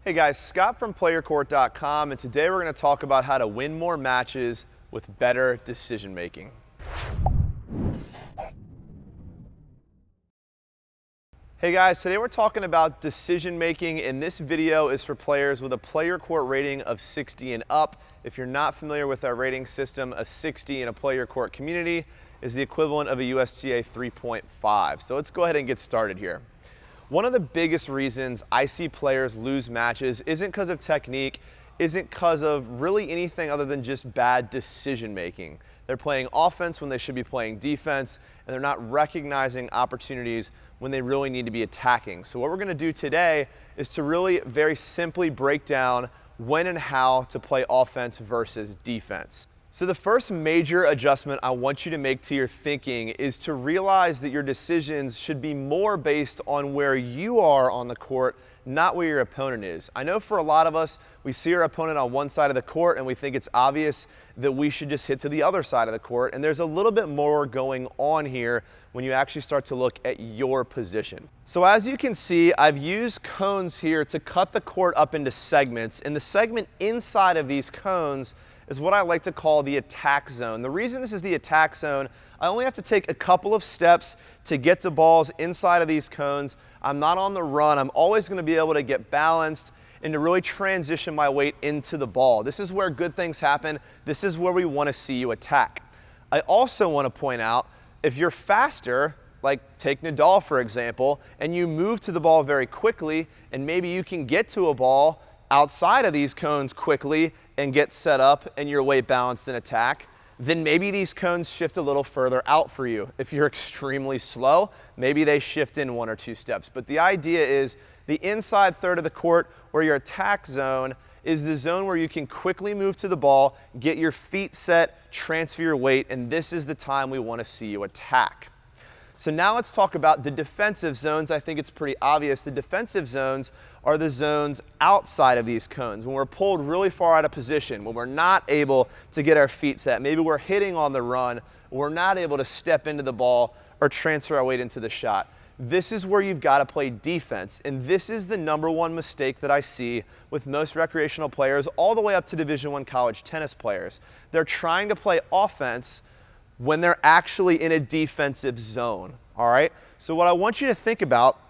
Hey guys, Scott from PlayYourCourt.com, and today we're going to talk about how to win more matches with better decision making. Hey guys, today we're talking about decision making, and this video is for players with a PlayYourCourt rating of 60 and up. If you're not familiar with our rating system, a 60 in a PlayYourCourt community is the equivalent of a USTA 3.5. So let's go ahead and get started here. One of the biggest reasons I see players lose matches isn't because of technique, isn't because of really anything other than just bad decision making. They're playing offense when they should be playing defense, and they're not recognizing opportunities when they really need to be attacking. So what we're going to do today is to really very simply break down when and how to play offense versus defense. So the first major adjustment I want you to make to your thinking is to realize that your decisions should be more based on where you are on the court, not where your opponent is. I know for a lot of us, we see our opponent on one side of the court and we think it's obvious that we should just hit to the other side of the court, and there's a little bit more going on here when you actually start to look at your position. So as you can see, I've used cones here to cut the court up into segments, and the segment inside of these cones is what I like to call the attack zone. The reason this is the attack zone, I only have to take a couple of steps to get to balls inside of these cones. I'm not on the run. I'm always going to be able to get balanced and to really transition my weight into the ball. This is where good things happen. This is where we want to see you attack. I also want to point out, if you're faster, like take Nadal for example, and you move to the ball very quickly, and maybe you can get to a ball outside of these cones quickly and get set up and your weight balanced in attack, then maybe these cones shift a little further out for you. If you're extremely slow, maybe they shift in 1 or 2 steps. But the idea is the inside third of the court, where your attack zone is the zone where you can quickly move to the ball, get your feet set, transfer your weight, and this is the time we want to see you attack. So now let's talk about the defensive zones. I think it's pretty obvious. The defensive zones are the zones outside of these cones. When we're pulled really far out of position, when we're not able to get our feet set, maybe we're hitting on the run, we're not able to step into the ball or transfer our weight into the shot. This is where you've got to play defense, and this is the #1 mistake that I see with most recreational players all the way up to Division I college tennis players. They're trying to play offense when they're actually in a defensive zone, all right? So what I want you to think about,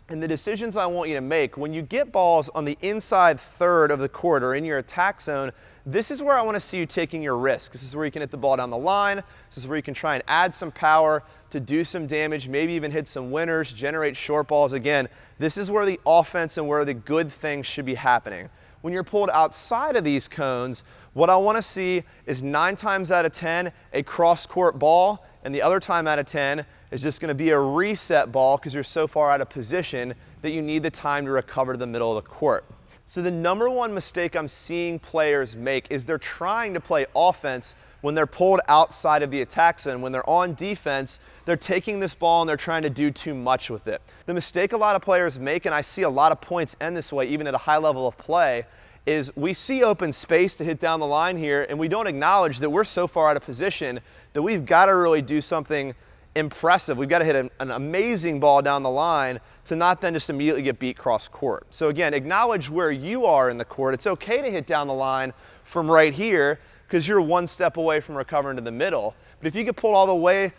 and the decisions I want you to make, when you get balls on the inside third of the court or in your attack zone, this is where I want to see you taking your risk. This is where you can hit the ball down the line. This is where you can try and add some power to do some damage, maybe even hit some winners, generate short balls. Again, this is where the offense and where the good things should be happening. When you're pulled outside of these cones, what I want to see is 9 times out of 10 a cross-court ball, and the other time out of 10 is just going to be a reset ball because you're so far out of position that you need the time to recover to the middle of the court. So the #1 mistake I'm seeing players make is they're trying to play offense when they're pulled outside of the attack zone. When they're on defense, they're taking this ball and they're trying to do too much with it. The mistake a lot of players make, and I see a lot of points end this way even at a high level of play, is we see open space to hit down the line here, and we don't acknowledge that we're so far out of position that we've got to really do something impressive. We've got to hit an amazing ball down the line to not then just immediately get beat cross court. So again, acknowledge where you are in the court. It's okay to hit down the line from right here because you're 1 step away from recovering to the middle. But if you get pulled all the way,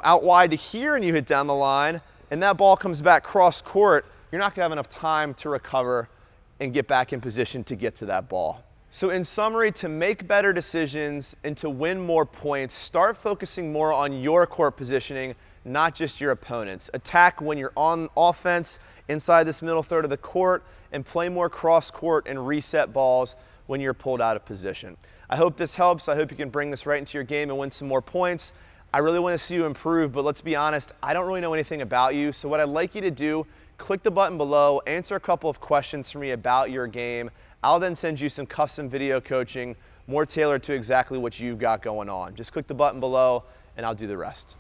out wide to here and you hit down the line and that ball comes back cross court, you're not going to have enough time to recover and get back in position to get to that ball. So in summary, to make better decisions and to win more points, start focusing more on your court positioning, not just your opponent's. Attack when you're on offense inside this middle third of the court, and play more cross court and reset balls when you're pulled out of position. I hope this helps. I hope you can bring this right into your game and win some more points. I really want to see you improve, but let's be honest, I don't really know anything about you. So what I'd like you to do, click the button below, answer a couple of questions for me about your game. I'll then send you some custom video coaching, more tailored to exactly what you've got going on. Just click the button below and I'll do the rest.